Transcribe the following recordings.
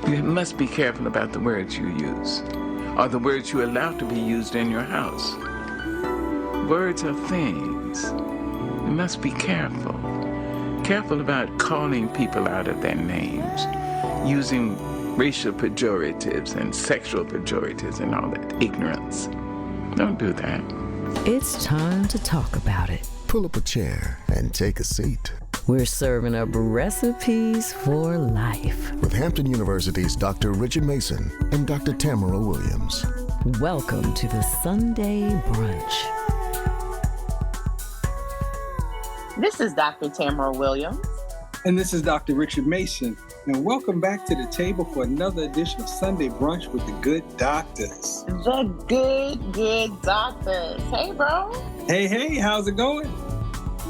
You must be careful about the words you use, or the words you allow to be used in your house. Words are things. You must be careful. Careful about calling people out of their names, using racial pejoratives and sexual pejoratives and all that ignorance. Don't do that. It's time to talk about it. Pull up a chair and take a seat. We're serving up recipes for life. With Hampton University's Dr. Richard Mason and Dr. Tamara Williams. Welcome to the Sunday Brunch. This is Dr. Tamara Williams. And this is Dr. Richard Mason. And welcome back to the table for another edition of Sunday Brunch with the Good Doctors. The good doctors. Hey, bro. Hey, how's it going?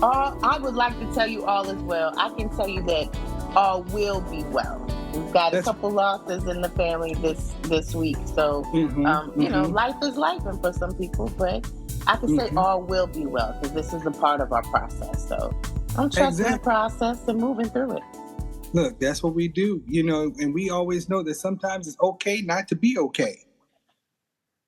I would like to tell you all is well. I can tell you that all will be well. We've got a couple losses in the family this week. So, you know, life is life for some people, but I can say all will be well because this is a part of our process. So I'm trusting the process and moving through it. Look, that's what we do, you know, and we always know that sometimes it's okay not to be okay.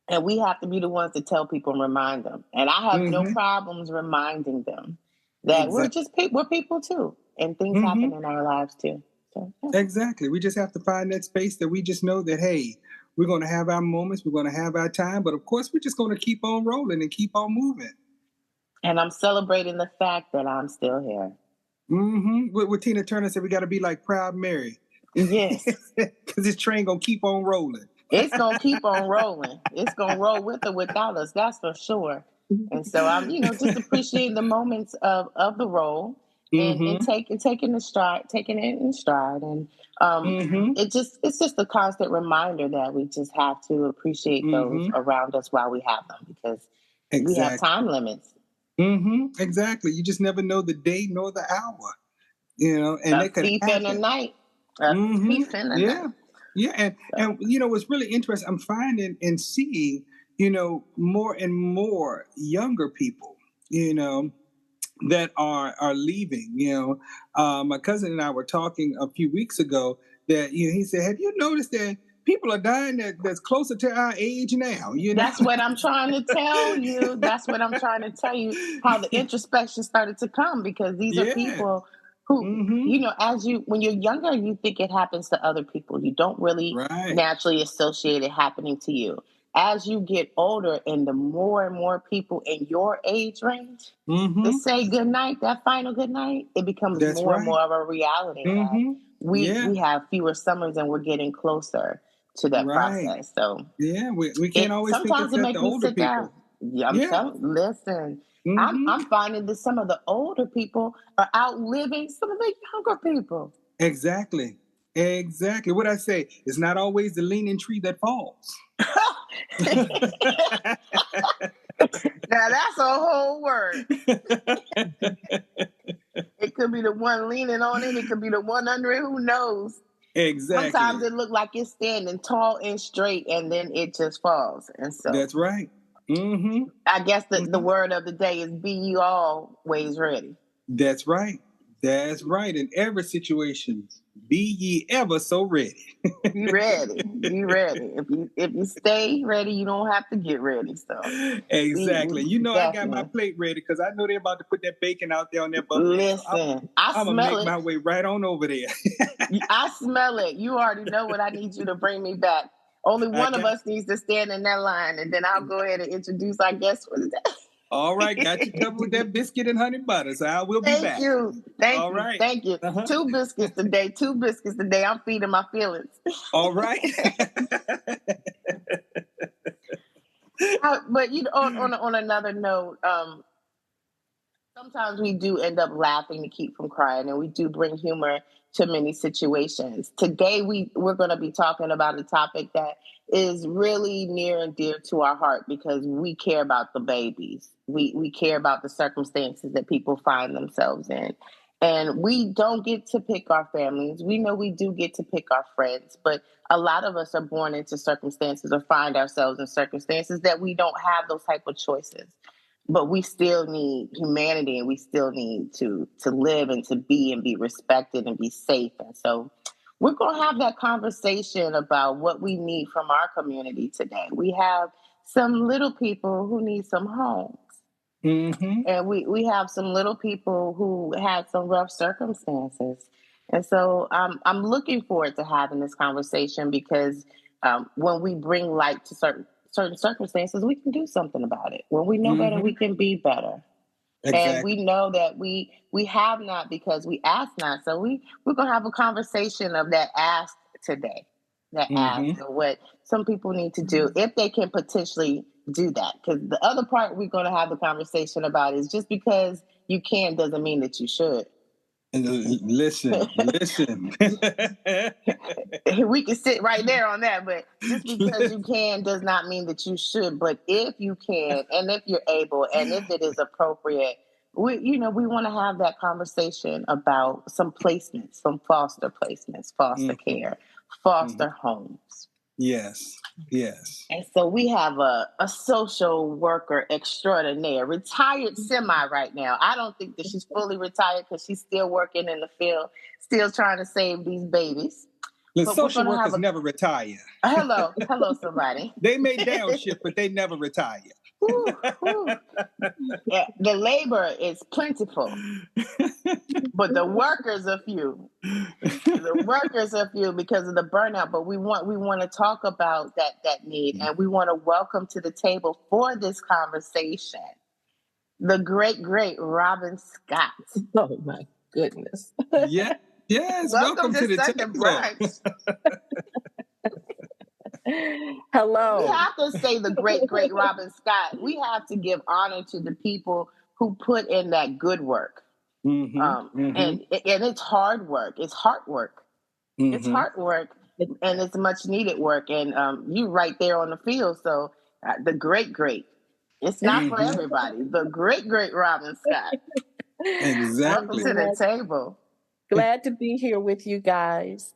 And we have to be the ones to tell people and remind them. And I have no problems reminding them that we're people too. And things happen in our lives too. So, yeah. Exactly. We just have to find that space that we just know that, hey, we're going to have our moments, we're going to have our time, but of course we're just going to keep on rolling and keep on moving. And I'm celebrating the fact that I'm still here. What Tina Turner said, we got to be like Proud Mary. Yes. Because this train going to keep on rolling. It's going to keep on rolling. It's going to roll with or without us. That's for sure. And so I'm, just appreciating the moments of the roll and taking it in stride. And it's just a constant reminder that we just have to appreciate those around us while we have them because we have time limits. Exactly. You just never know the day nor the hour, and they could thief in the night. Thief in the night. Yeah. And what's really interesting, I'm finding and seeing, more and more younger people, that are leaving, my cousin and I were talking a few weeks ago that, he said, have you noticed that people are dying that's closer to our age now? That's what I'm trying to tell you. That's what I'm trying to tell you, how the introspection started to come because these are people who, when you're younger, you think it happens to other people. You don't really naturally associate it happening to you. As you get older and the more and more people in your age range to say goodnight, that final goodnight, it becomes more and more of a reality. We have fewer summers and we're getting closer to that process. So we can't always think it's the older people. Down. Listen, I'm finding that some of the older people are outliving some of the younger people. Exactly. What I say, it's not always the leaning tree that falls. Now that's a whole word. It could be the one leaning on it. It could be the one under it. Who knows? Exactly. Sometimes it looks like it's standing tall and straight, and then it just falls. And so that's right. I guess the word of the day is be you always ready. That's right. In every situation, be ye ever so ready. Be ready. If you stay ready, you don't have to get ready. So exactly. I got my plate ready because I know they're about to put that bacon out there on that buffet. Listen, I'm gonna make my way right on over there. I smell it. You already know what I need you to bring me back. Only one of us needs to stand in that line, and then I'll go ahead and introduce our guest for the day. All right, got you covered with that biscuit and honey butter, so I will be back. Thank you. Two biscuits today. I'm feeding my feelings. All right. But on another note, sometimes we do end up laughing to keep from crying, and we do bring humor to many situations. Today, we're going to be talking about a topic that is really near and dear to our heart because we care about the babies. We care about the circumstances that people find themselves in. And we don't get to pick our families. We know we do get to pick our friends, but a lot of us are born into circumstances or find ourselves in circumstances that we don't have those type of choices. But we still need humanity and we still need to live and to be and be respected and be safe. And so we're going to have that conversation about what we need from our community today. We have some little people who need some homes. Mm-hmm. And we have some little people who had some rough circumstances. And so I'm looking forward to having this conversation because when we bring light to certain circumstances, we can do something about it. When we know better, we can be better. Exactly. And we know that we have not because we ask not. So we're gonna have a conversation of that ask today. That ask of what some people need to do if they can potentially do that. Because the other part we're gonna have the conversation about is just because you can doesn't mean that you should. Listen. We can sit right there on that, but just because you can does not mean that you should. But if you can, and if you're able, and if it is appropriate, we want to have that conversation about some placements, some foster placements, foster care, foster homes. Yes. And so we have a social worker extraordinaire, retired semi right now. I don't think that she's fully retired because she's still working in the field, still trying to save these babies. The social workers never retire. Hello, somebody. They may downshift, but they never retire. Yeah, the labor is plentiful, but the workers are few. The workers are few because of the burnout. But we want to talk about that need, and we want to welcome to the table for this conversation the great Robin Scott. Oh my goodness! Yes. Welcome to the second table. brunch. Hello. We have to say the great Robin Scott. We have to give honor to the people who put in that good work. And it's hard work. It's hard work. It's hard work, and it's much needed work. And you right there on the field. So the great. It's not for everybody. The great Robin Scott. Exactly. Welcome to the table. Glad to be here with you guys.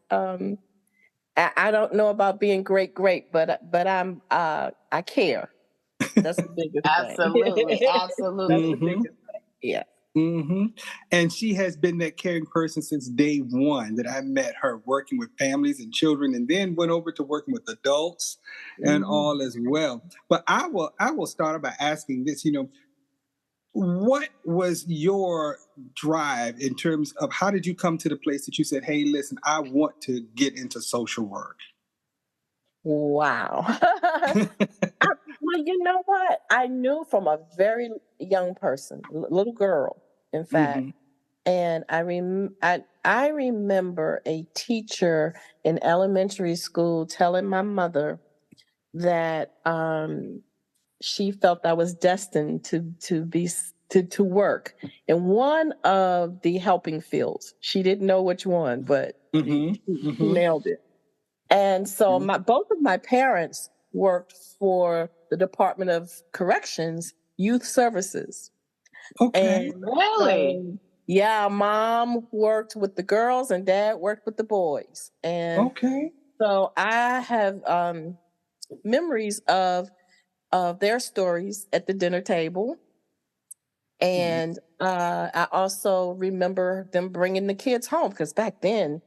I don't know about being great, but I'm I care. That's the biggest Absolutely. thing. That's the biggest thing. Yeah. And she has been that caring person since day one that I met her, working with families and children, and then went over to working with adults and all as well. But I will start by asking this, what was your drive in terms of how did you come to the place that you said, hey, listen, I want to get into social work? Wow. Well, you know what? I knew from a very young person, little girl, in fact. And I remember a teacher in elementary school telling my mother that she felt I was destined to work in one of the helping fields. She didn't know which one, but she nailed it. And so both of my parents worked for the Department of Corrections Youth Services. Okay. And really? Yeah, mom worked with the girls and dad worked with the boys. And so I have memories of their stories at the dinner table. And I also remember them bringing the kids home because back then,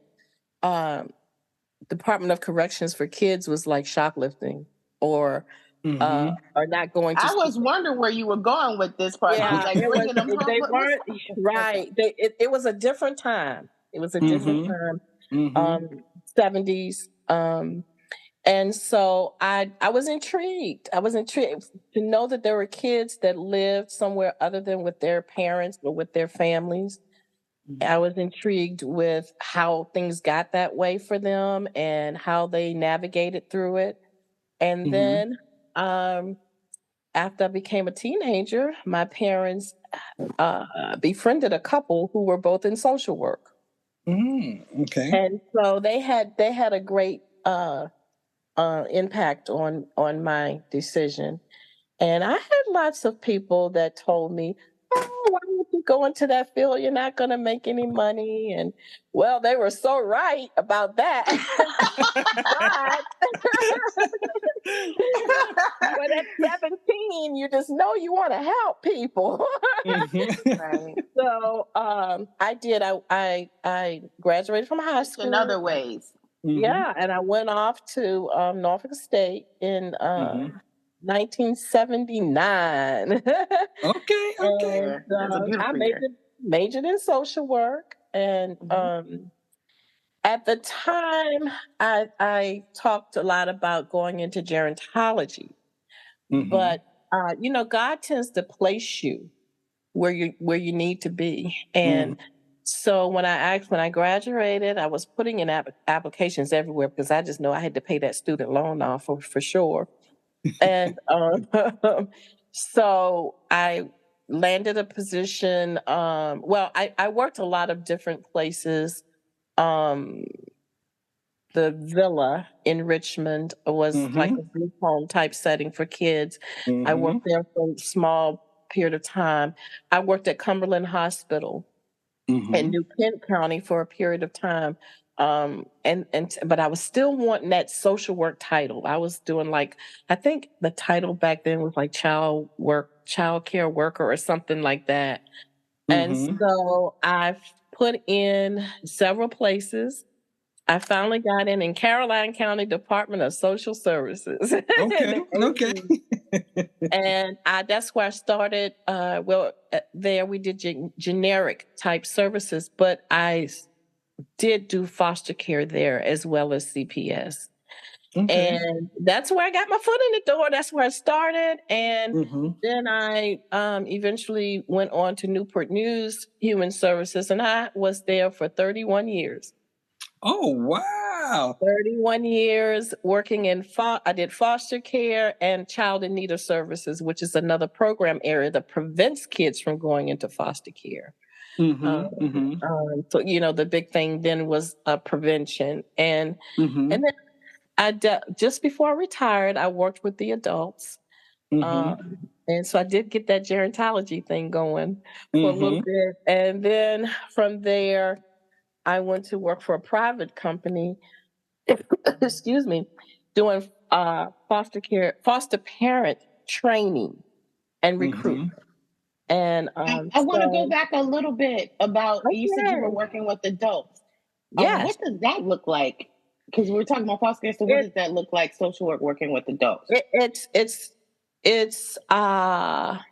Department of Corrections for kids was like shoplifting or not going to school. I was wondering where you were going with this part. Yeah, I was like, bringing them home. They weren't right. It was a different time. It was a different time. 70s. And so I was intrigued. I was intrigued to know that there were kids that lived somewhere other than with their parents or with their families. I was intrigued with how things got that way for them and how they navigated through it. And then after I became a teenager, my parents befriended a couple who were both in social work. Okay. And so they had a great impact on my decision. And I had lots of people that told me, "Oh, why don't you go into that field, you're not going to make any money. And well, they were so right about that. But but at 17, you just know you want to help people. Right. So I did. I graduated from high school. In other ways. Yeah, and I went off to Norfolk State in 1979. Okay. And That's a I beautiful year. majored in social work, and at the time, I talked a lot about going into gerontology, but God tends to place you where you need to be, and so when I graduated, I was putting in applications everywhere because I just know I had to pay that student loan off for sure, and so I landed a position. Well, I worked a lot of different places. Um, the villa in Richmond was like a group home type setting for kids. I worked there for a small period of time. I worked at Cumberland Hospital in New Kent County for a period of time. But I was still wanting that social work title. I was doing I think the title back then was like child care worker or something like that. And so I've put in several places. I finally got in Caroline County Department of Social Services. Okay. And that's where I started. There we did generic type services, but I did do foster care there as well as CPS. Okay. And that's where I got my foot in the door. That's where I started. And then I eventually went on to Newport News Human Services, and I was there for 31 years. Oh, wow. 31 years working I did foster care and child in need of services, which is another program area that prevents kids from going into foster care. So, the big thing then was prevention. And then just before I retired, I worked with the adults. And so I did get that gerontology thing going for a little bit. And then from there, I went to work for a private company, excuse me, doing foster parent training and recruitment. And I want to go back a little bit about, you said you were working with adults. Yes. What does that look like? Because we're talking about foster care, so what does that look like, social work working with adults? It's not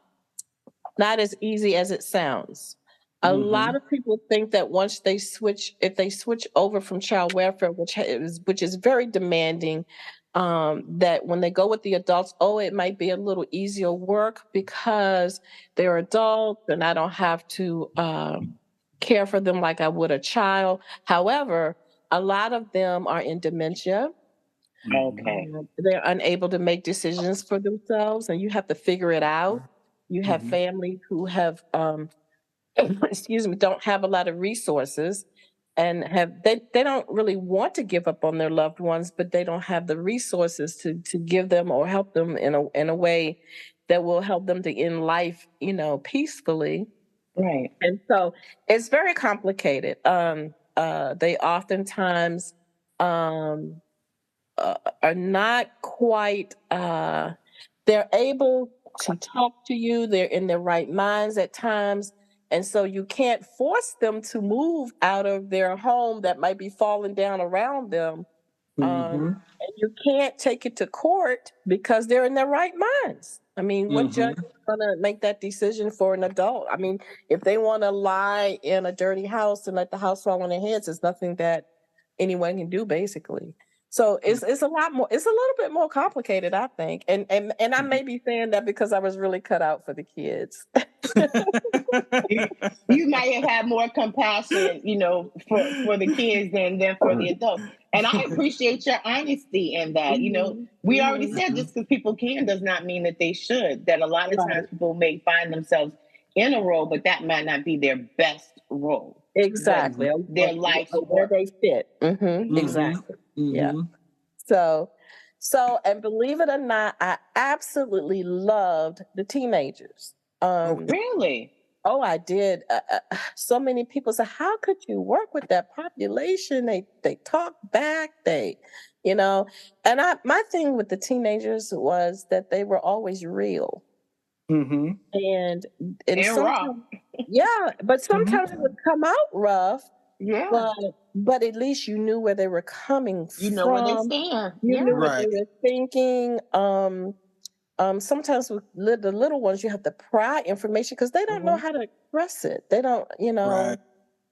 as easy as it sounds. A lot of people think that once if they switch over from child welfare, which is very demanding, that when they go with the adults, it might be a little easier work because they're adults and I don't have to care for them like I would a child. However, a lot of them are in dementia. Okay. They're unable to make decisions for themselves, and you have to figure it out. You have families who have don't have a lot of resources and they don't really want to give up on their loved ones, but they don't have the resources to give them or help them in a way that will help them to end life, peacefully. Right. And so it's very complicated. They oftentimes are not quite they're able to talk to you. They're in their right minds at times. And so you can't force them to move out of their home that might be falling down around them. And you can't take it to court because they're in their right minds. I mean, what judge is going to make that decision for an adult? I mean, if they want to lie in a dirty house and let the house fall on their heads, it's nothing that anyone can do, basically. So it's a lot more. It's a little bit more complicated, I think. And I may be saying that because I was really cut out for the kids. You might have had more compassion, for the kids than for the adults. And I appreciate your honesty in that. We already said just because people can does not mean that they should. That a lot of times people may find themselves in a role, but that might not be their best role. Exactly. Their life's where they fit. Exactly. Yeah. So, and believe it or not, I absolutely loved the teenagers. Really? Oh, I did. So many people say, "How could you work with that population? They talk back. You know." And my thing with the teenagers was that they were always real, Mm-hmm. and Raw. sometimes, yeah, but sometimes it would come out rough. Yeah. But at least you knew where they were coming You know where they from. stand. You Yeah. knew what they Right. were thinking. Sometimes with the little ones, you have to pry information because they don't know how to express it. They don't, Right.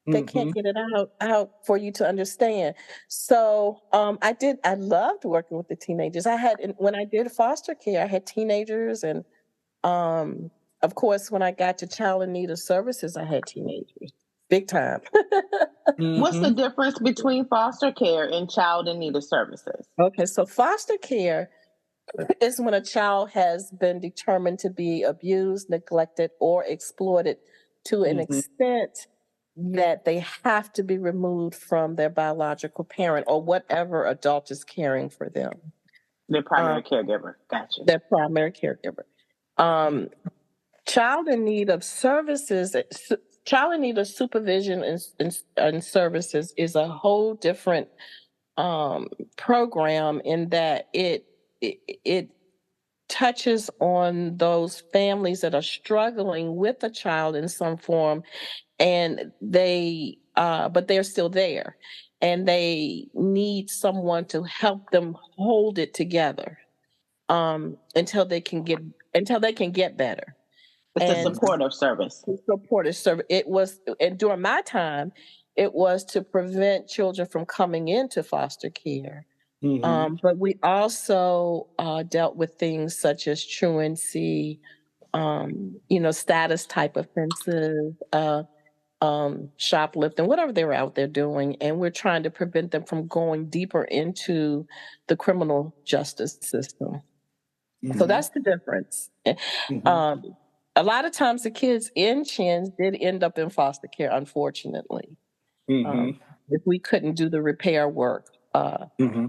they can't Mm-hmm. get it out for you to understand. So I loved working with the teenagers. When I did foster care, I had teenagers, and um, of course, when I got to child in need of services, I had teenagers, big time. What's the Mm-hmm. difference between foster care and child in need of services? Okay, so foster care is when a child has been determined to be abused, neglected, or exploited to an Mm-hmm. extent that they have to be removed from their biological parent or whatever adult is caring for them, Their um, primary caregiver. Gotcha. their primary caregiver. Um, child in need of services, child in need of supervision and services is a whole different program in that it touches on those families that are struggling with a child in some form, and but they're still there, and they need someone to help them hold it together until they can get better. It's a And supportive service. supportive service, and during my time it was to prevent children from coming into foster care. Mm-hmm. But we also dealt with things such as truancy, status type offenses, shoplifting, whatever they were out there doing. And we're trying to prevent them from going deeper into the criminal justice system. So Mm-hmm. that's the difference. Mm-hmm. Um, a lot of times the kids in Chins did end up in foster care, unfortunately. Mm-hmm. If we couldn't do the repair work. Mm-hmm.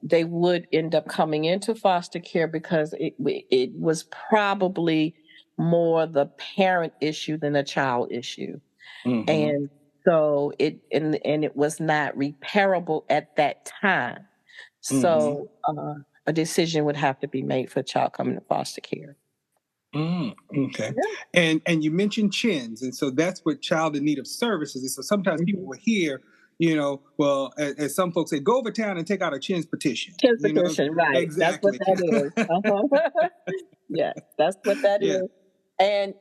They would end up coming into foster care because it was probably more the parent issue than a child issue, Mm-hmm. and so it was not repairable at that time. Mm-hmm. So a decision would have to be made for a child coming to foster care. Mm, okay. Yeah. And you mentioned chins, and so that's what child in need of services is. So sometimes people Mhm. will hear, well, as some folks say, go over town and take out a chins petition. Kids petition, right? That's what Exactly. that is. Uh-huh. Yes, that's what that Yeah. is. And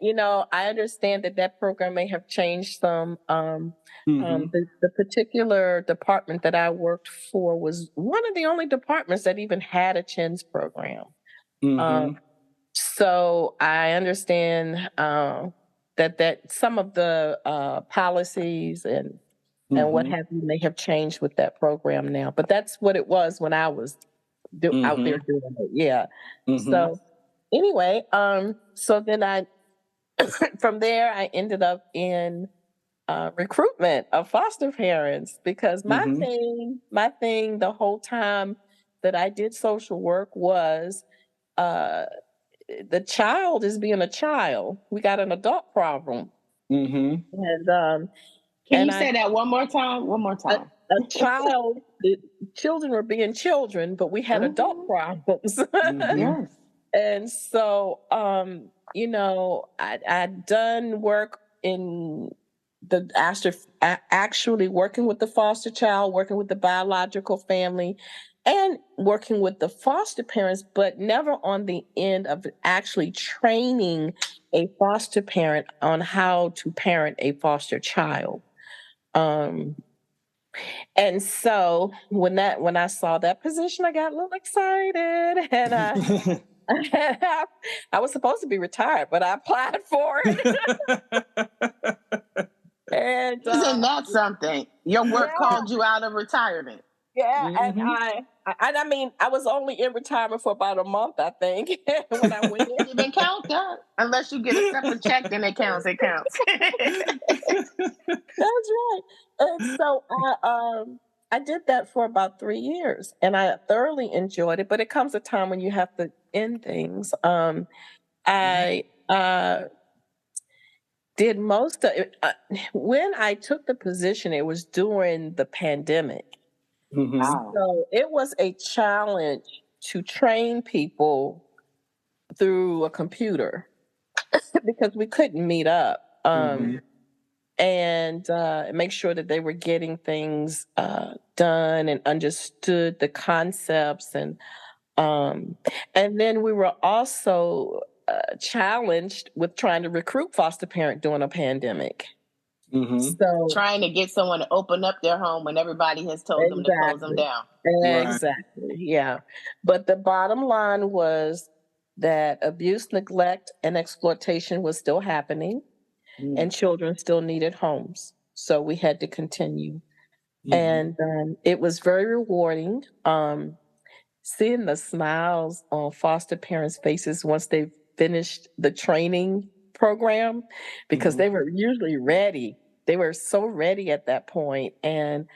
I understand that program may have changed some. Mm-hmm. The particular department that I worked for was one of the only departments that even had a CHINS program. Um, Mm-hmm. so I understand that some of the policies and what Mm-hmm. have you may have changed with that program now. But that's what it was when I was out there Mm-hmm. doing it. Yeah. Mm-hmm. So anyway, so then from there I ended up in recruitment of foster parents because Mm-hmm. my thing the whole time that I did social work was uh, the child is being a child. We got an adult problem, Mm-hmm. and Can you I say that one more time? One more a, time. a child. Children were being children, but we had adult Mhm. problems. Mm-hmm. Yes. And so, I'd done work in actually working with the foster child, working with the biological family, and working with the foster parents, but never on the end of actually training a foster parent on how to parent a foster child. Um, and so when I saw that position, I got a little excited, and I was supposed to be retired, but I applied for it. And Isn't that something? Your work yeah, called you out of retirement. yeah, and Mm-hmm. I mean, I was only in retirement for about a month, I think, when I went in. Didn't even count that. Unless you get a separate check, then it counts. It counts. That's right. And so I did that for about 3 years, and I thoroughly enjoyed it. But it comes a time when you have to end things. I did most of it. When I took the position, it was during the pandemic. Wow. So it was a challenge to train people through a computer because we couldn't meet up. And make sure that they were getting things done and understood the concepts, and then we were also challenged with trying to recruit foster parent during a pandemic. So Trying to get someone to open up their home when everybody has told them to close them exactly, down. exactly, yeah. But the bottom line was that abuse, neglect, and exploitation was still happening, and children still needed homes. So we had to continue. And it was very rewarding seeing the smiles on foster parents' faces once they finished the training program, because they were usually ready. They were so ready at that point. And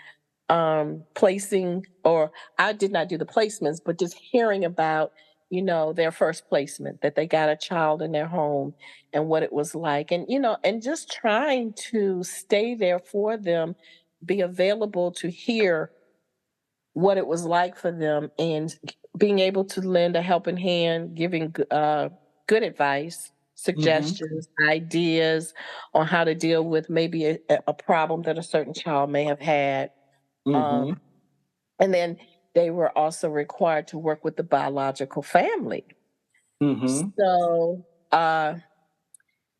placing, or I did not do the placements, but just hearing about, their first placement, that they got a child in their home and what it was like. And, and just trying to stay there for them, be available to hear what it was like for them, and being able to lend a helping hand, giving good advice, suggestions, ideas on how to deal with maybe a problem that a certain child may have had. Um, and then they were also required to work with the biological family. So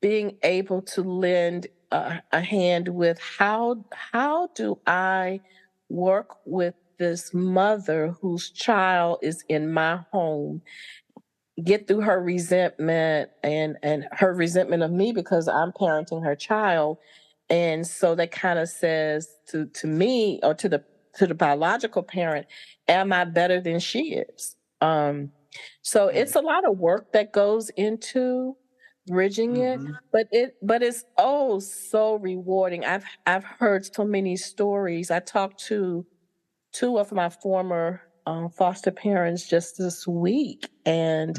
being able to lend a hand with how do I work with this mother whose child is in my home, get through her resentment and her resentment of me because I'm parenting her child. And so that kind of says to me, or to the biological parent, am I better than she is? So it's a lot of work that goes into bridging it, but it's oh so rewarding. I've heard so many stories. I talked to two of my former foster parents just this week, and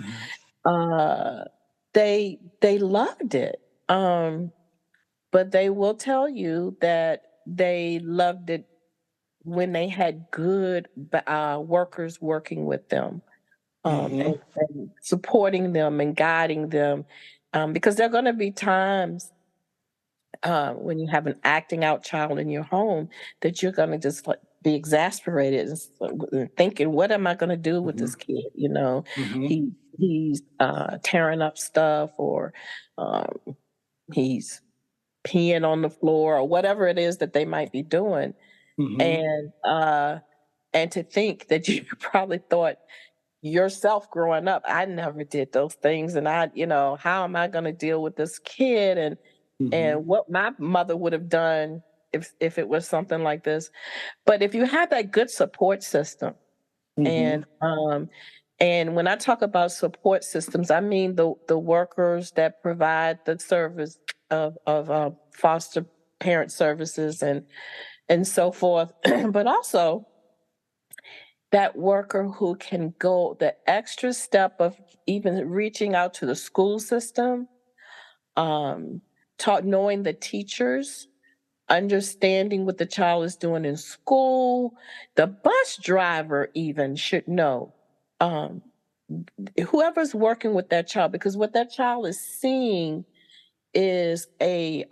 they loved it. But they will tell you that they loved it when they had good workers working with them, and supporting them and guiding them, because there are going to be times when you have an acting out child in your home that you're going to just like be exasperated and thinking, what am I going to do with this kid? He's tearing up stuff, or um, he's peeing on the floor, or whatever it is that they might be doing. And to think that you probably thought yourself growing up, I never did those things, and how am I going to deal with this kid, and what my mother would have done if it was something like this. But if you have that good support system, and when I talk about support systems, I mean the workers that provide the service of foster parent services and so forth, but also that worker who can go the extra step of even reaching out to the school system, knowing the teachers, understanding what the child is doing in school. The bus driver even should know, um, whoever's working with that child, because what that child is seeing is a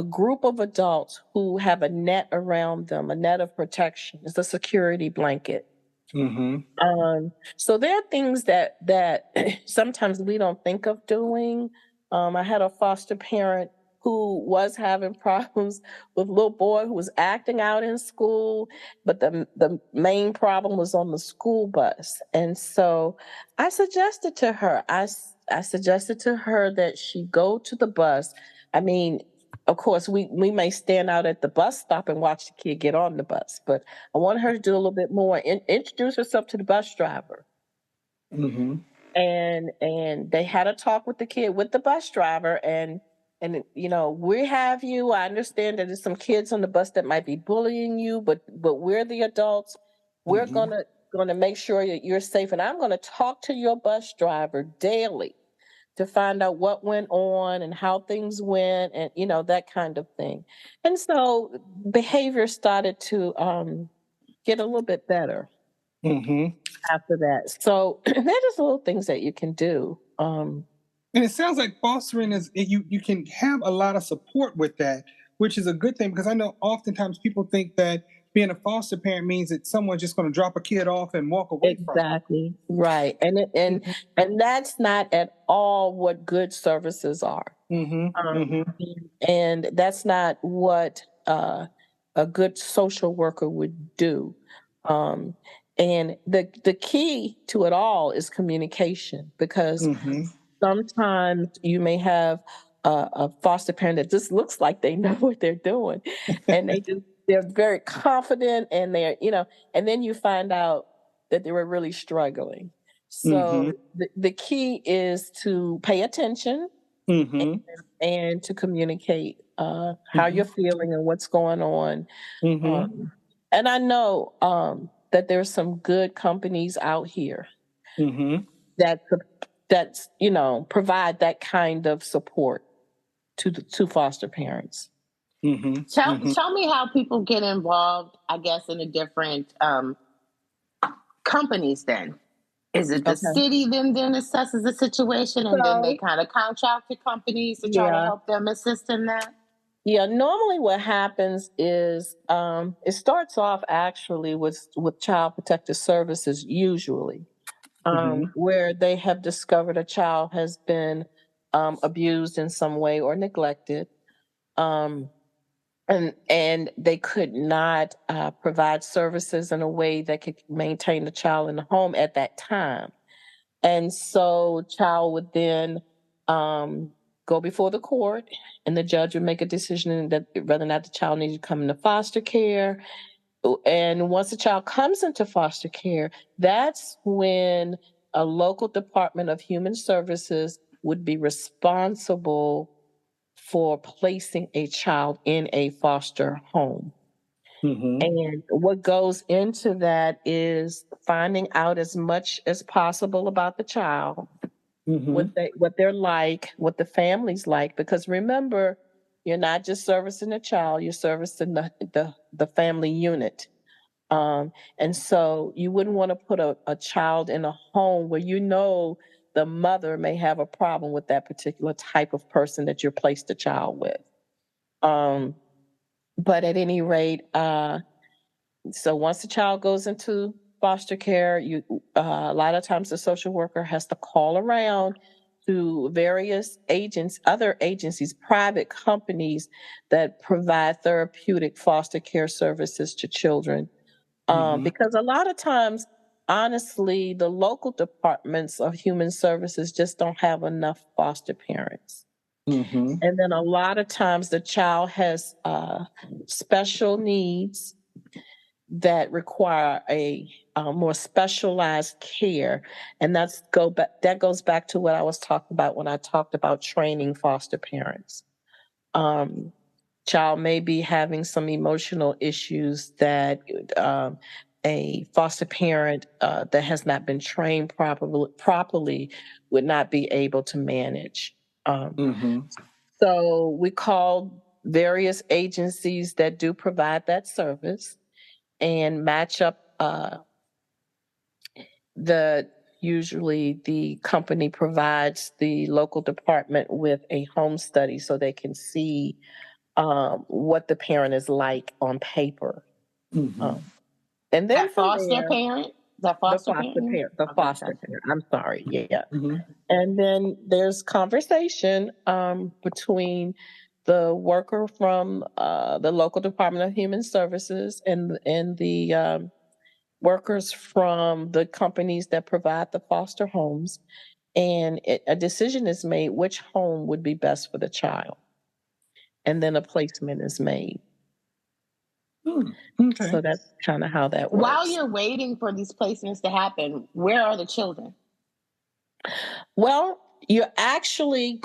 group of adults who have a net around them, a net of protection. It's a security blanket. So there are things that sometimes we don't think of doing. I had a foster parent who was having problems with a little boy who was acting out in school, but the main problem was on the school bus. And so I suggested to her, I suggested to her that she go to the bus. I mean, of course, we may stand out at the bus stop and watch the kid get on the bus, but I want her to do a little bit more. Introduce herself to the bus driver. And they had a talk with the kid, with the bus driver, and we have you. I understand that there's some kids on the bus that might be bullying you, but we're the adults. We're gonna make sure that you're safe, and I'm gonna talk to your bus driver daily to find out what went on and how things went, and that kind of thing. And so behavior started to get a little bit better after that. So they're just little things that you can do. And it sounds like fostering you can have a lot of support with that, which is a good thing, because I know oftentimes people think that being a foster parent means that someone's just going to drop a kid off and walk away from them. Exactly. Right. And that's not at all what good services are. And that's not what a good social worker would do. And the key to it all is communication, because sometimes you may have a foster parent that just looks like they know what they're doing, and they're very confident, and and then you find out that they were really struggling. So the key is to pay attention and to communicate how you're feeling and what's going on. And I know that there's some good companies out here that's provide that kind of support to foster parents. Tell me how people get involved, I guess, in the different companies then. Is it the city then assesses the situation, and then they kind of contract to companies to try to help them assist in that? Yeah, normally what happens is it starts off actually with Child Protective Services usually, where they have discovered a child has been abused in some way or neglected. And they could not provide services in a way that could maintain the child in the home at that time. And so child would then go before the court, and the judge would make a decision that whether or not the child needed to come into foster care. And once the child comes into foster care, that's when a local Department of Human Services would be responsible for placing a child in a foster home. And what goes into that is finding out as much as possible about the child, what they're like, what the family's like, because remember, you're not just servicing the child, you're servicing the family unit. And so you wouldn't want to put a child in a home where the mother may have a problem with that particular type of person that you're placed the child with. But at any rate, so once the child goes into foster care, a lot of times the social worker has to call around to various other agencies, private companies that provide therapeutic foster care services to children. Because a lot of times, honestly, the local departments of human services just don't have enough foster parents. And then a lot of times the child has special needs that require a more specialized care. And that goes back to what I was talking about when I talked about training foster parents. Child may be having some emotional issues that a foster parent that has not been trained properly would not be able to manage. So we call various agencies that do provide that service and match up. Usually the company provides the local department with a home study so they can see what the parent is like on paper. And then the foster parent. I'm sorry. Yeah. And then there's conversation between the worker from the local Department of Human Services and the workers from the companies that provide the foster homes. And a decision is made which home would be best for the child. And then a placement is made. Okay. So that's kind of how that works. While you're waiting for these placements to happen, where are the children? Well, you're actually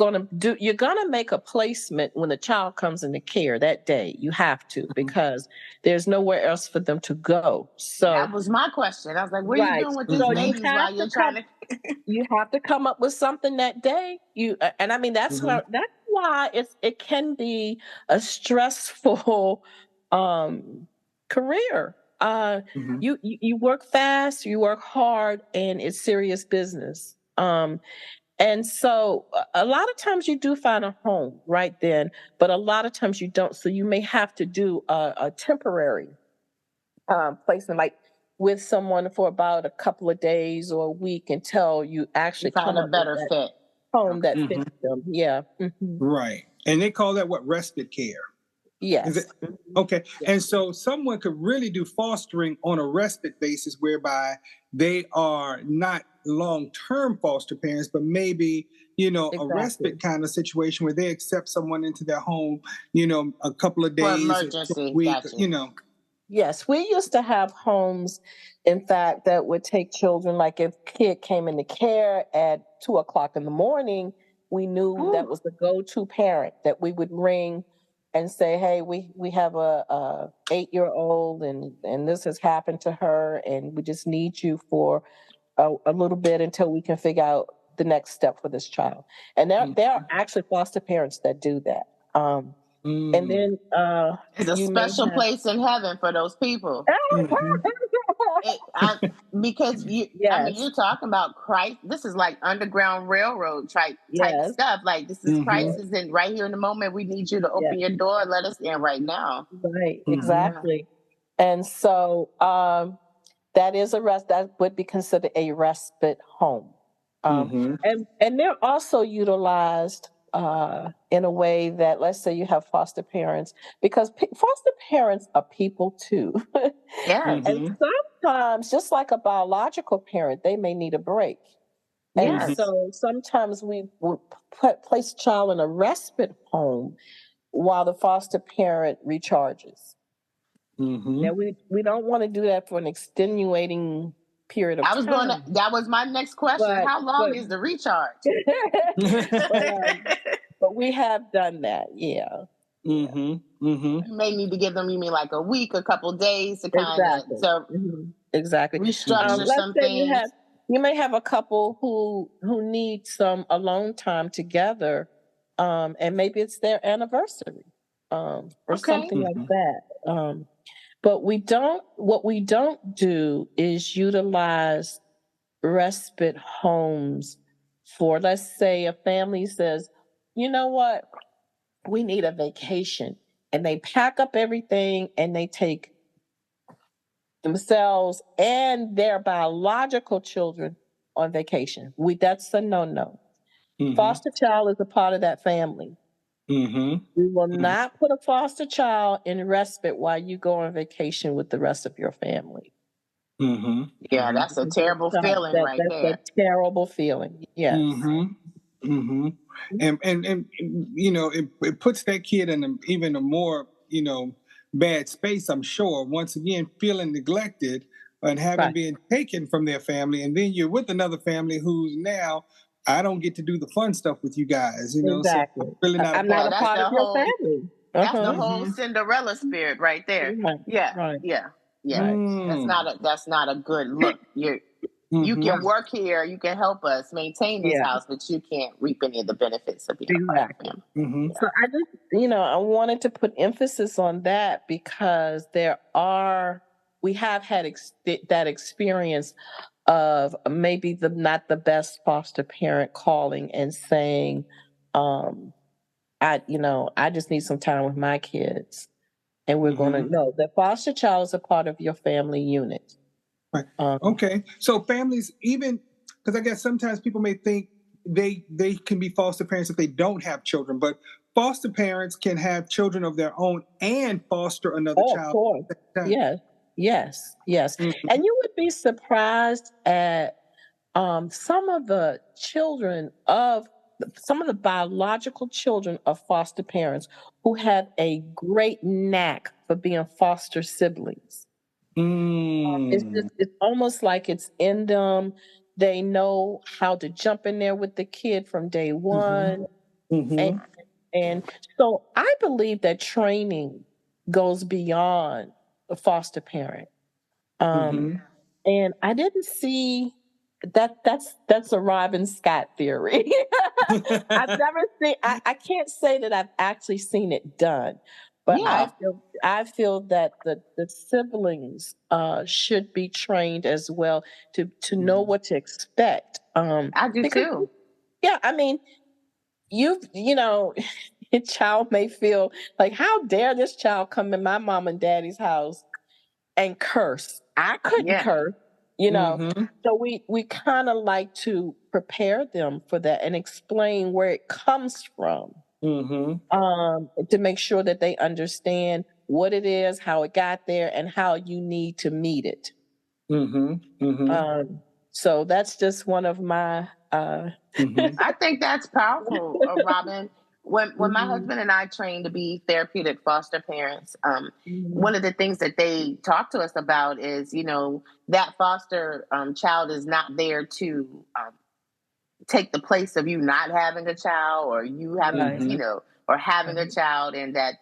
you're going to make a placement when the child comes into care that day. You have to, because there's nowhere else for them to go. So that was my question. I was like, what are you doing with these babies while you're trying to... You have to come up with something that day. And I mean that's why it can be a stressful career. You work fast, you work hard, and it's serious business. And so a lot of times you do find a home right then, but a lot of times you don't. So you may have to do a temporary placement, like with someone for about a couple of days or a week until you actually Find come a up with better that fit. home that fits them. Yeah. Right. And they call that what? Respite care. Is it? Yes. Okay. Yes. And so someone could really do fostering on a respite basis whereby they are not long-term foster parents, but maybe, a respite kind of situation where they accept someone into their home, a couple of For days, emergency, a week, gotcha. Yes, we used to have homes, in fact, that would take children. Like if a kid came into care at 2 o'clock in the morning, we knew that was the go-to parent that we would ring and say, "Hey, we have a 8-year-old, and this has happened to her, and we just need you for a little bit until we can figure out the next step for this child." And there are actually foster parents that do that. And then It's a you may special have. place in heaven for those people. Because Yes, you're talking about Christ. This is like Underground Railroad type yes, stuff. Like this is crisis, and right here in the moment, we need you to open your door and let us in right now. right, exactly. And so that is that would be considered a respite home. And they're also utilized in a way that, let's say you have foster parents, because foster parents are people too. Yes. And sometimes, just like a biological parent, they may need a break. And Yes. so sometimes we will place a child in a respite home while the foster parent recharges. Now, we don't want to do that for an extenuating period of time. That was my next question. How long is the recharge? But we have done that, yeah. You may need to give them, you mean like a week, a couple days to kind of exactly restructure some things. You may have a couple who need some alone time together, and maybe it's their anniversary, or something like that. But what we don't do is utilize respite homes for, let's say, a family says, "You know what? We need a vacation." And they pack up everything and they take themselves and their biological children on vacation. That's a no-no. Foster child is a part of that family. We will not put a foster child in respite while you go on vacation with the rest of your family. Yeah, that's a terrible feeling right there. That's a terrible feeling. Yes. And it puts that kid in even a more bad space, I'm sure. Once again, feeling neglected and having been taken from their family, and then you're with another family who's now, I don't get to do the fun stuff with you guys, Exactly. So I'm really not I'm not a part of your family. That's the whole Cinderella spirit right there. Yeah. That's not a good look. You can work here, you can help us maintain this house, but you can't reap any of the benefits of being a part of family. So I just, I wanted to put emphasis on that because we have had that experience of maybe not the best foster parent calling and saying, I just need some time with my kids. And we're going to know that foster child is a part of your family unit. Right. Okay. So families, even because I guess sometimes people may think they can be foster parents if they don't have children, but foster parents can have children of their own and foster another child. Of course. Yes. And you would be surprised at some of the biological children of foster parents who have a great knack for being foster siblings. It's almost like it's in them. They know how to jump in there with the kid from day one. And so I believe that training goes beyond a foster parent. And I didn't see That's a Robin Scott theory. I've never seen. I can't say that I've actually seen it done, but Yeah, I feel that the siblings should be trained as well to know what to expect. I do Because too. yeah, I mean, you know, a child may feel like, how dare this child come in my mom and daddy's house and curse. I couldn't Yeah. curse, you know. Mm-hmm. So we kind of like to prepare them for that and explain where it comes from, Mm-hmm. to make sure that they understand what it is, how it got there, and how you need to meet it. Mm-hmm. Mm-hmm. So that's just one of my Mm-hmm. I think that's powerful, Robin. When my Mhm, husband and I trained to be therapeutic foster parents, mhm. one of the things that they talk to us about is, that foster child is not there to take the place of you not having a child or you having, Right. Mm-hmm. or having a Right. child, and that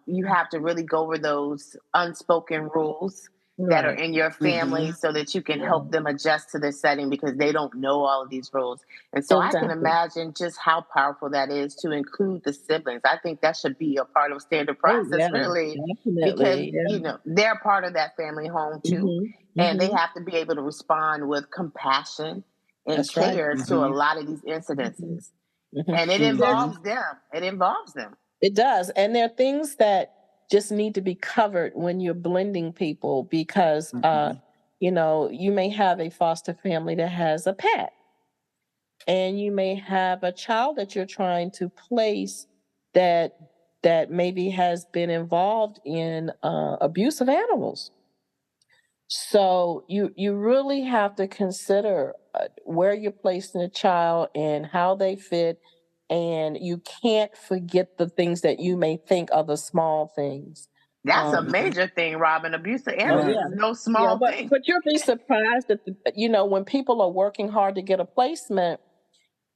you have to really go over those unspoken rules that are Right. in your family Mm-hmm. so that you can help Right. them adjust to the setting because they don't know all of these rules. And so I can Exactly. imagine just how powerful that is to include the siblings. I think that should be a part of standard Oh process, yeah, really, because, definitely. Yeah. they're part of that family home too. Mhm. And they Mhm. have to be able to respond with compassion and That's right. care to a Mm-hmm. lot of these Mhm. incidences. Mhm. And it Mm-hmm. involves them. It involves them. It does. And there are things that just need to be covered when you're blending people because Mm-hmm. you may have a foster family that has a pet and you may have a child that you're trying to place that maybe has been involved in abuse of animals. So you really have to consider where you're placing a child and how they fit, and you can't forget the things that you may think are the small things. That's a Um, Mm-hmm. major thing, Robin. Abuse of oh animals Right. yeah, is no yeah, small but thing. you'll be surprised that when people are working hard to get a placement,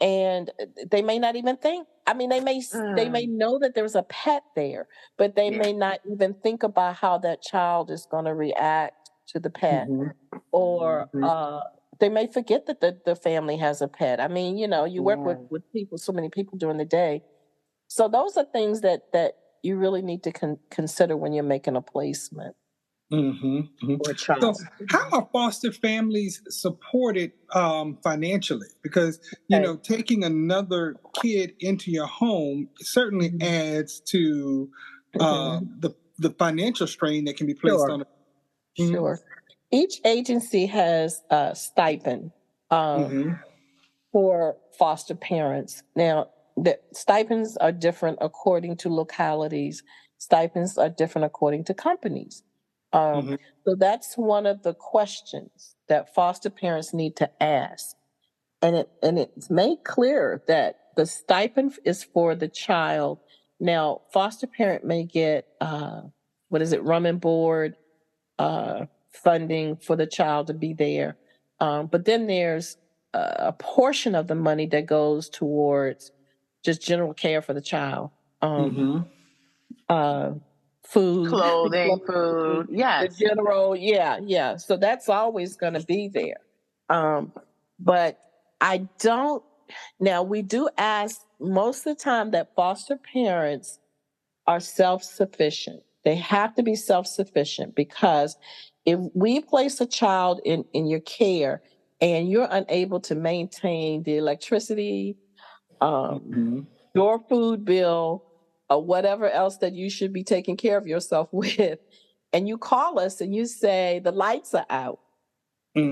and they may not even think. I mean, they may Mm, know that there's a pet there, but they yeah. may not even think about how that child is going to react to the pet, Mm-hmm. or they may forget that the family has a pet. I mean, you work with Yeah. people, so many people during the day. So those are things that you really need to consider when you're making a placement Mm-hmm. Mm-hmm. for a So, child. how are foster families supported financially? Because Okay. taking another kid into your home certainly Mhm. adds to Mhm. the financial strain that can be placed Sure, on. Mm-hmm. sure. Each agency has a stipend um, Mm-hmm. for foster parents. Now, the stipends are different according to localities. Stipends are different according to companies. Um, Mm-hmm. so that's one of the questions that foster parents need to ask, and it's made clear that the stipend is for the child. Now, foster parent may get what is it, room and board, funding for the child to be there. But then there's a portion of the money that goes towards just general care for the child. Um, Mm-hmm. uh, Food, Clothing, food. the Yes. general, yeah, yeah. So that's always going to be there. Um, but I don't, now we do ask most of the time that foster parents are self sufficient. They have to be self sufficient because if we place a child in your care and you're unable to maintain the electricity, um, Mm-hmm. your food bill, or whatever else that you should be taking care of yourself with, and you call us and you say the lights are out.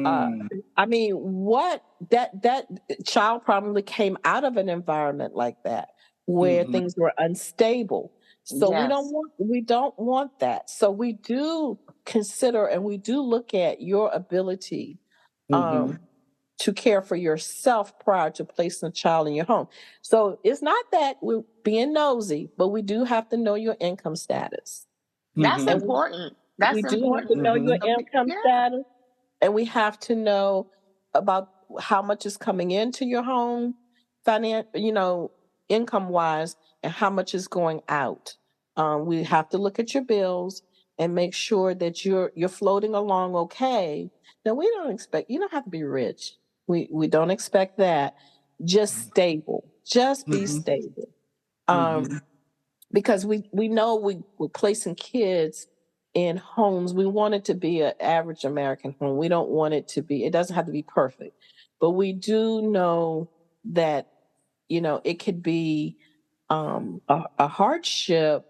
Uh, Mm-hmm. I mean, what that child probably came out of an environment like that where Mm-hmm. things were unstable. So Yes. we don't want that. So we do consider and we do look at your ability Mm-hmm. um, to care for yourself prior to placing a child in your home. So it's not that we're being nosy, but we do have to know your income status. That's And Mm-hmm. important. we That's do have to important. know your Mm-hmm. So, income yeah. status, and we have to know about how much is coming into your home, income wise, and how much is going out. We have to look at your bills and make sure that you're floating along okay. Now we don't expect you don't have to be rich. We don't expect that. Just stable. Just be stable. Because we know we're placing kids in homes. We want it to be an average American home. We don't want it to be, it doesn't have to be perfect. But we do know that, it could be a hardship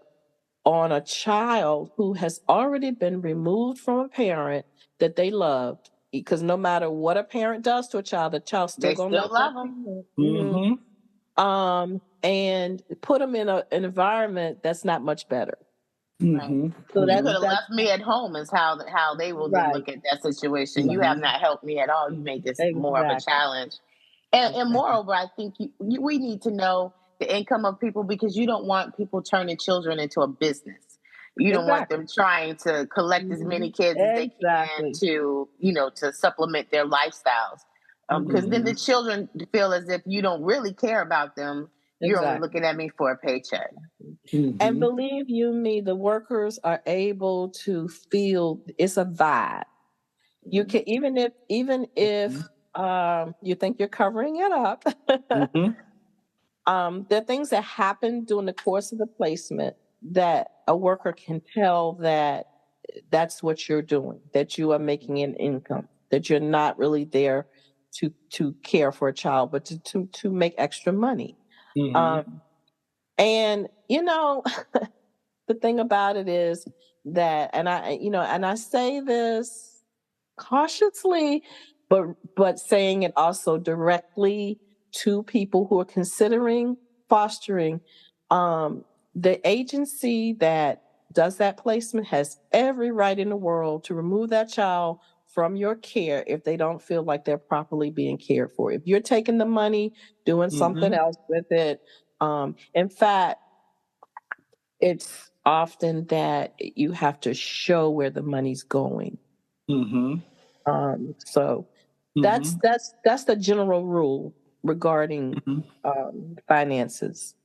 on a child who has already been removed from a parent that they loved. Because no matter what a parent does to a child, the child's still They gonna still love that love them. parent. And put them in an environment that's not much better. Right. So You could have that's left me at home is how they will then right. look at that situation. You have not helped me at all. You made this more of a Exactly. challenge. And moreover, I think we need to know the income of people, because you don't want people turning children into a business. You don't want Exactly. them trying to collect as many kids as they can Exactly. to supplement their lifestyles. Because then the children feel as if you don't really care about them. You're only Exactly. looking at me for a paycheck. And believe you me, the workers are able to feel it's a vibe. You can even if you think you're covering it up. There are things that happen during the course of the placement that a worker can tell that that's what you're doing, that you are making an income, that you're not really there to care for a child, but to make extra money. And the thing about it is that, and I say this cautiously, but saying it also directly to people who are considering fostering. The agency that does that placement has every right in the world to remove that child from your care if they don't feel like they're properly being cared for. If you're taking the money, doing something else with it, in fact, it's often that you have to show where the money's going. So that's the general rule regarding finances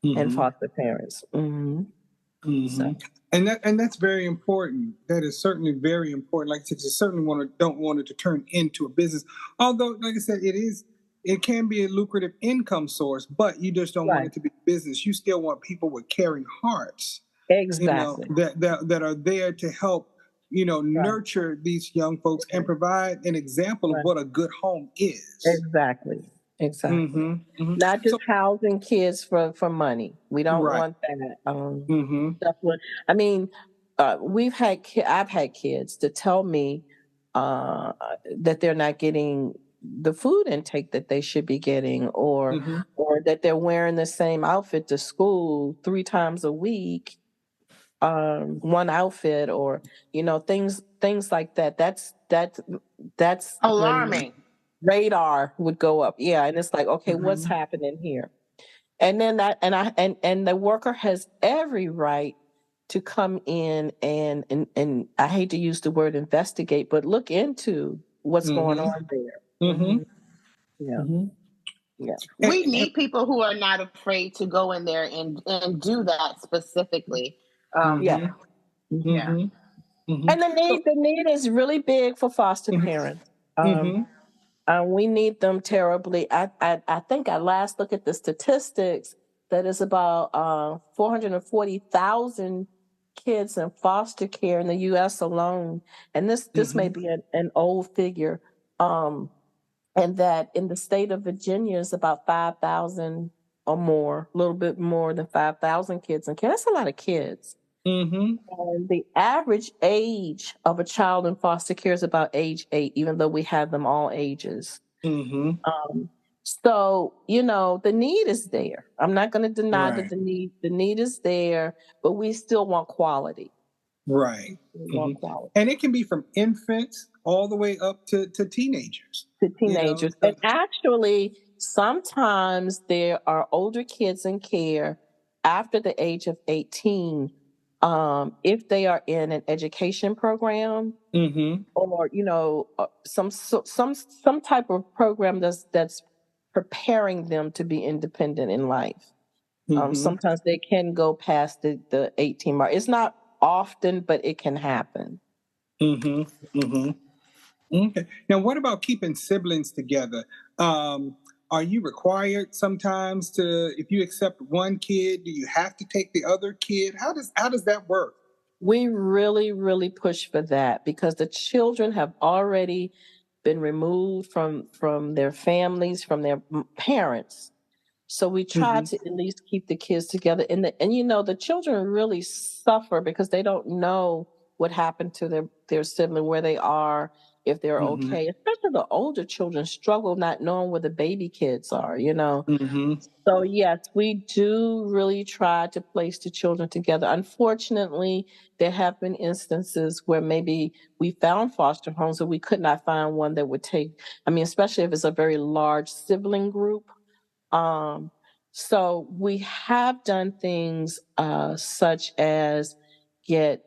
and foster parents. So. And that's very important. That is certainly very important. Like I said, you certainly don't want it to turn into a business. Although, like I said, it can be a lucrative income source, but you just don't want it to be business. You still want people with caring hearts, exactly, that are there to help, nurture these young folks and provide an example of what a good home is. Exactly. Not just housing kids for money. We don't want that. Stuff I mean, I've had kids to tell me that they're not getting the food intake that they should be getting, or that they're wearing the same outfit to school 3 times a week, one outfit, or things like that. That's when Alarming. radar would go up. Yeah, and it's like, okay, what's happening here? And then and the worker has every right to come in and I hate to use the word investigate, but look into what's going on there. Yeah. We need people who are not afraid to go in there and do that specifically. Yeah. And the need is really big for foster parents. We need them terribly. I think I last looked at the statistics that is about 440,000 kids in foster care in the U.S. alone, and this may be an old figure, and that in the state of Virginia is about 5,000 or more, a little bit more than 5,000 kids in care. That's a lot of kids. And the average age of a child in foster care is about age 8, even though we have them all ages. So, the need is there. I'm not going to deny that the need is there, but we still want quality. Right. We want quality. And it can be from infants all the way up to teenagers. And actually, sometimes there are older kids in care after the age of 18, if they are in an education program, or some type of program that's preparing them to be independent in life. Sometimes they can go past the 18 mark. It's not often, but it can happen. Okay. Now, what about keeping siblings together? Are you required sometimes to, if you accept one kid, do you have to take the other kid? How does that work? We really, really push for that because the children have already been removed from their families, from their parents. So we try Mm-hmm. to at least keep the kids together. And you know, the children really suffer because they don't know what happened to their sibling, where they are, if they're Mm-hmm. okay. Especially the older children struggle not knowing where the baby kids are, you know. Mm-hmm. So yes, we do really try to place the children together. Unfortunately, there have been instances where maybe we found foster homes and we could not find one that would take, I mean, especially if it's a very large sibling group. Um, so we have done things such as get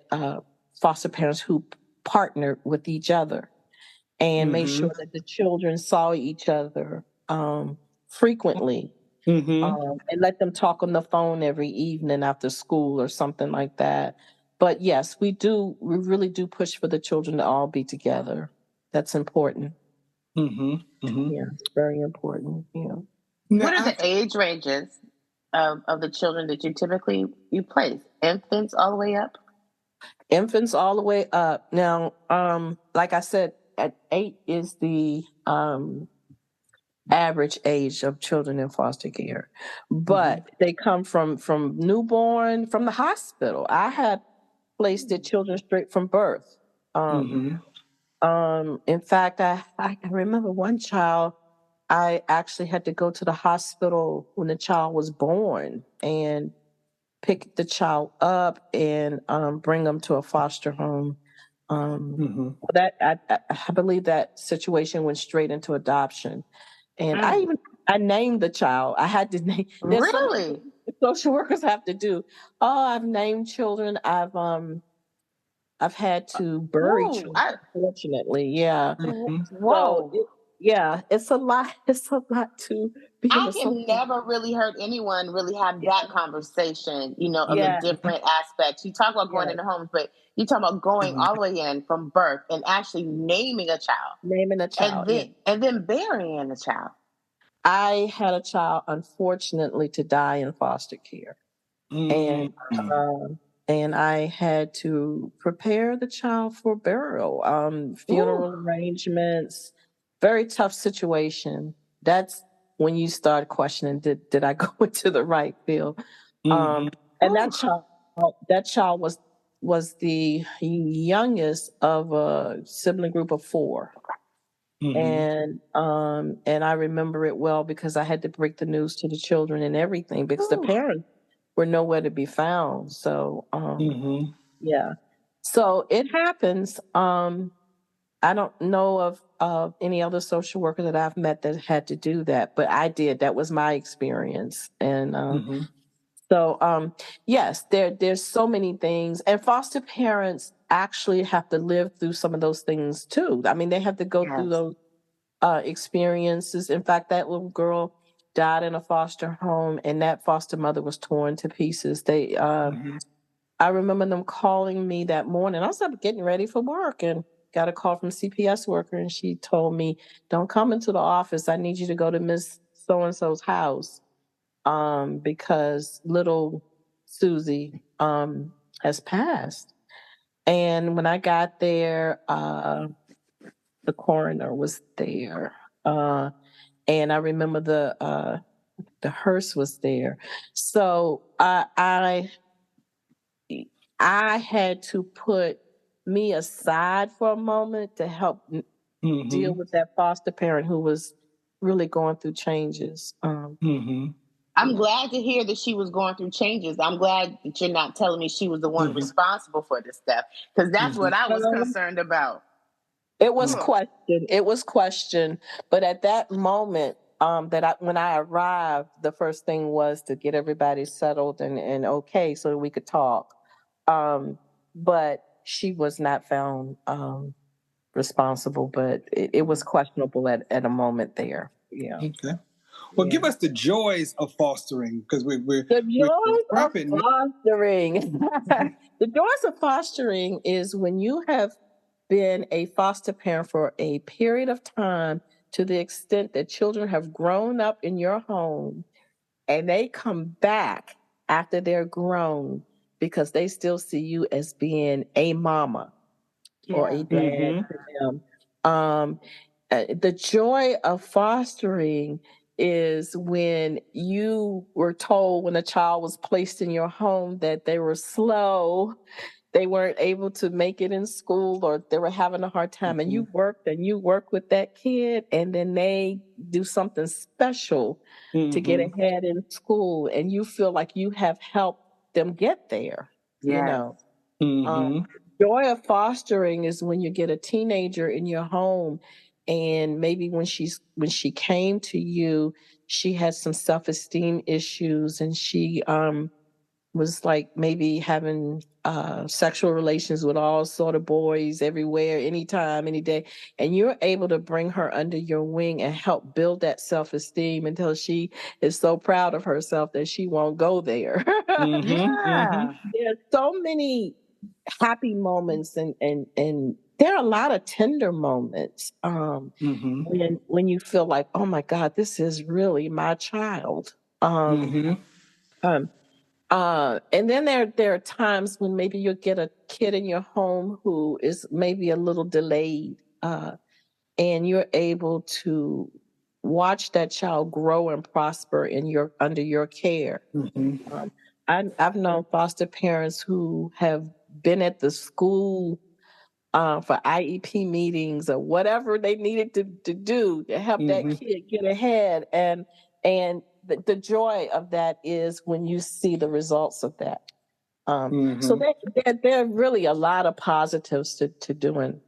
foster parents who partnered with each other and made Mm-hmm. sure that the children saw each other frequently, Mm-hmm. and let them talk on the phone every evening after school or something like that. But yes, we do. We really do push for the children to all be together. That's important. Mm-hmm. Mm-hmm. Yeah, it's very important. Yeah. Now, What are the age ranges of the children that you place? Infants all the way up? Infants all the way up. Now, like I said, at 8 is the average age of children in foster care, mm-hmm. but they come from newborn from the hospital. I had placed the children straight from birth. Um, Mm-hmm. in fact, I can remember one child. I actually had to go to the hospital when the child was born and pick the child up and bring them to a foster home. Mm-hmm. That I believe that situation went straight into adoption, and Mm. I named the child. I had to name. There's so many Really? things social workers have to do. Oh, I've named children. I've had to bury Ooh, children. Unfortunately, yeah. Mm-hmm. So whoa. yeah, it's a lot. It's a lot to be I a social. can never really heard anyone really have that conversation, of the Yeah, different aspects. You talk about going yeah. into homes, but you talk about going all the way in from birth and actually naming a child Naming a and child. Yeah. then burying a child. I had a child, unfortunately, to die in foster care, and Mm-hmm. um, and I had to prepare the child for burial, Ooh. funeral arrangements. Very tough situation. That's when you start questioning: Did I go into the right field? Mm-hmm. And Ooh. that child was the youngest of a sibling group of four. Mm-hmm. And I remember it well because I had to break the news to the children and everything because the Ooh. parents were nowhere to be found. So Mm-hmm. yeah. So it happens. I don't know of any other social worker that I've met that had to do that, but I did. That was my experience. And Mm-hmm. so yes, there's so many things. And foster parents actually have to live through some of those things too. I mean, they have to go through Yes. those experiences. In fact, that little girl died in a foster home, and that foster mother was torn to pieces. Mm-hmm. I remember them calling me that morning. I was up getting ready for work and got a call from CPS worker, and she told me, "Don't come into the office. I need you to go to Miss So and So's house because little Susie has passed." And when I got there, the coroner was there. Uh, and I remember the hearse was there. So I had to put me aside for a moment to help deal Mm-hmm. with that foster parent who was really going through changes. Mm-hmm. I'm Yeah. glad to hear that she was going through changes. I'm glad that you're not telling me she was the one Mm-hmm. responsible for this stuff because that's Mm-hmm. what I was Um, concerned about. it was Ugh. questioned. It was questioned, but at that moment, when I arrived, the first thing was to get everybody settled and okay so we could talk. But she was not found responsible, but it was questionable at a moment there. Yeah. Okay. Well, Yeah. give us the joys of fostering because The we're joys of wrapping. fostering. The joys of fostering is when you have been a foster parent for a period of time to the extent that children have grown up in your home and they come back after they're grown because they still see you as being a mama or a dad to them. The joy of fostering is when you were told when a child was placed in your home that they were slow, they weren't able to make it in school, or they were having a hard time, and you work with that kid, and then they do something special to get ahead in school, and you feel like you have helped them get there. You know, joy of fostering is when you get a teenager in your home, and maybe when she came to you, she had some self-esteem issues, and she was like maybe having sexual relations with all sort of boys everywhere, anytime, any day. And you're able to bring her under your wing and help build that self-esteem until she is so proud of herself that she won't go there. There's so many happy moments, and there are a lot of tender moments when you feel like, oh my God, this is really my child. And then there are times when maybe you'll get a kid in your home who is maybe a little delayed, and you're able to watch that child grow and prosper under your care. I've known foster parents who have been at the school for IEP meetings or whatever they needed to do to help that kid get ahead, and the joy of that is when you see the results of that. So there are really a lot of positives to doing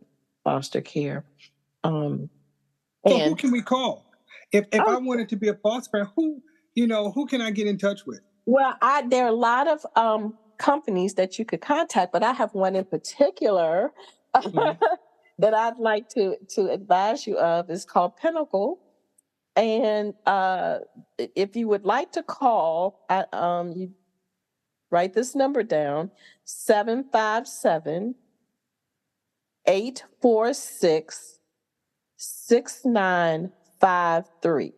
foster care. So who can we call if I wanted to be a foster parent? Who can I get in touch with? Well, there are a lot of companies that you could contact, but I have one in particular that I'd like to advise you of. Is called Pinnacle. And if you would like to call, you write this number down: 757-846-6953.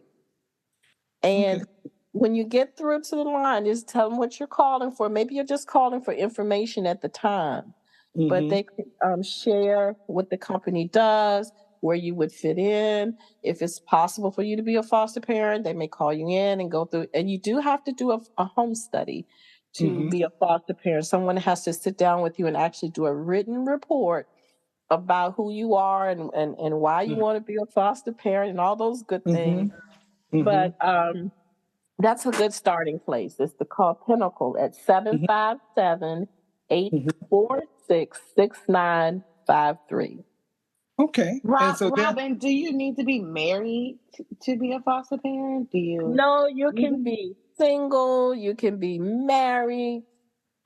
And when you get through to the line, just tell them what you're calling for. Maybe you're just calling for information at the time, but they can share what the company does, where you would fit in. If it's possible for you to be a foster parent, they may call you in and go through. And you do have to do a home study to be a foster parent. Someone has to sit down with you and actually do a written report about who you are and why you want to be a foster parent and all those good things. But that's a good starting place. It's to call Pinnacle at 757-846-6953. Okay. Robin, do you need to be married to be a foster parent? No, you can be single, you can be married.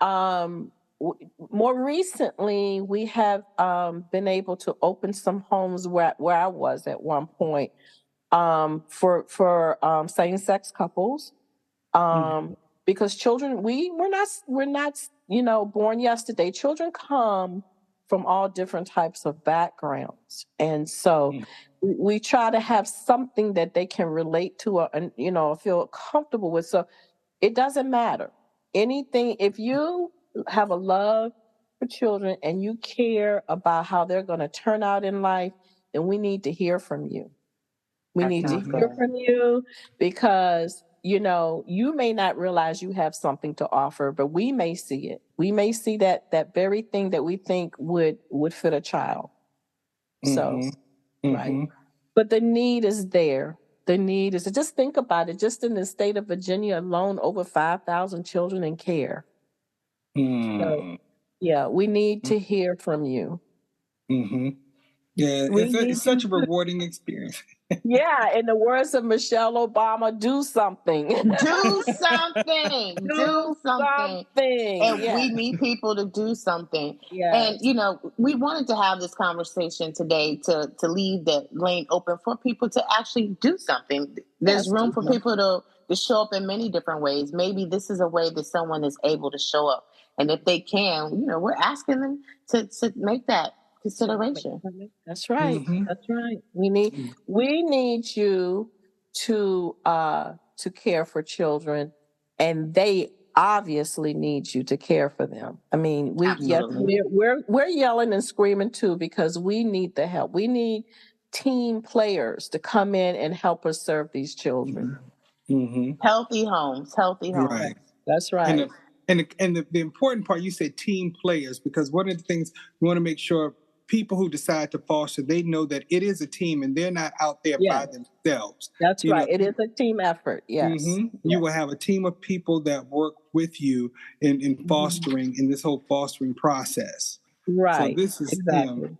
More recently, we have been able to open some homes where I was at one point for same-sex couples. Because children, we're not born yesterday. Children come from all different types of backgrounds, and so we try to have something that they can relate to and feel comfortable with. So it doesn't matter anything. If you have a love for children and you care about how they're going to turn out in life, then we need to hear from you. We need to hear from you because, you may not realize you have something to offer, but we may see it. We may see that very thing that we think would fit a child. So, right. But the need is there. The need is, just think about it. Just in the state of Virginia alone, over 5,000 children in care. So, yeah, we need to hear from you. Yeah, it's such a rewarding experience. Yeah, in the words of Michelle Obama, do something. Do something. Do something. And we need people to do something. Yes. And, we wanted to have this conversation today to leave the lane open for people to actually do something. There's room for people to show up in many different ways. Maybe this is a way that someone is able to show up. And if they can, we're asking them to make that consideration. That's right. That's right. We need you to care for children, and they obviously need you to care for them. I mean, we're yelling and screaming too, because we need the help. We need team players to come in and help us serve these children. Healthy homes. Right. That's right. And the important part, you said team players, because one of the things we want to make sure people who decide to foster, they know that it is a team and they're not out there by themselves. That's right. It is a team effort. Yes. You will have a team of people that work with you in fostering, in this whole fostering process. Right. So this is exactly.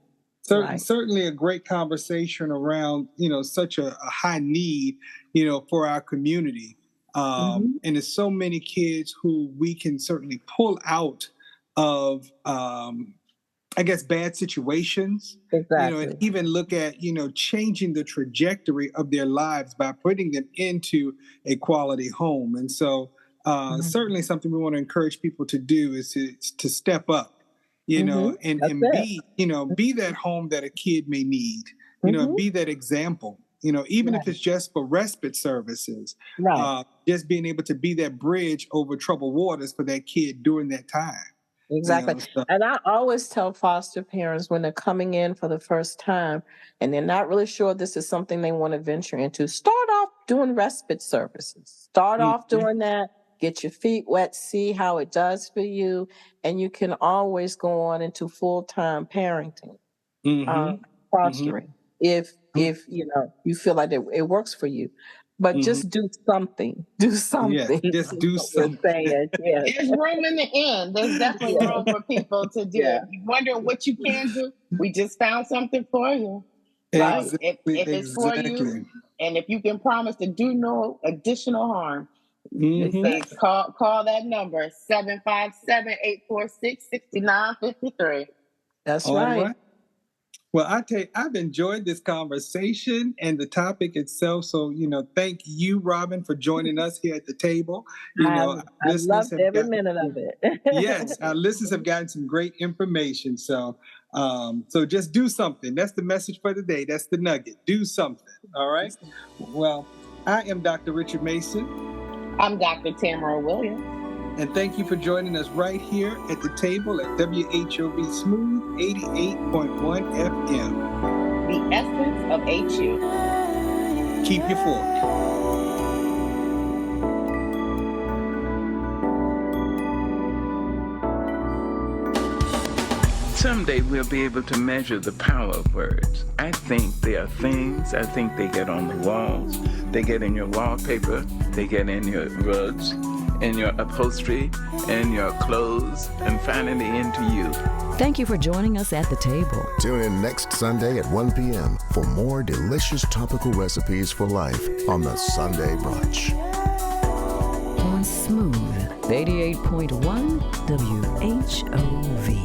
Certainly a great conversation around, such a high need, for our community. And there's so many kids who we can certainly pull out of, I guess, bad situations, and even look at, changing the trajectory of their lives by putting them into a quality home. And so certainly something we want to encourage people to do is to step up, and be that home that a kid may need, be that example. Even if it's just for respite services, just being able to be that bridge over troubled waters for that kid during that time. Exactly. And I always tell foster parents when they're coming in for the first time and they're not really sure this is something they want to venture into, start off doing respite services. Start off doing that. Get your feet wet, see how it does for you. And you can always go on into full-time parenting, fostering. If you feel like it works for you, but just do something. Do something. Yes, just do something. There's room in the end. There's definitely room for people to do it. You're wondering what you can do. We just found something for you. If it's for you, and if you can promise to do no additional harm, call that number 757-846-6953. That's right. Well, I tell you, I've enjoyed this conversation and the topic itself. So, thank you, Robin, for joining us here at the table. I loved every minute of it. Yes, our listeners have gotten some great information. So, just do something. That's the message for the day. That's the nugget. Do something. All right. Well, I am Dr. Richard Mason. I'm Dr. Tamara Williams. And thank you for joining us right here at the table at WHOV Smooth 88.1 FM. The essence of HU. Keep your fork. Someday we'll be able to measure the power of words. I think they are things. I think they get on the walls. They get in your wallpaper. They get in your rugs, in your upholstery, in your clothes, and finally into you. Thank you for joining us at the table. Tune in next Sunday at 1 p.m. for more delicious topical recipes for life on the Sunday Brunch. On Smooth 88.1 WHOV.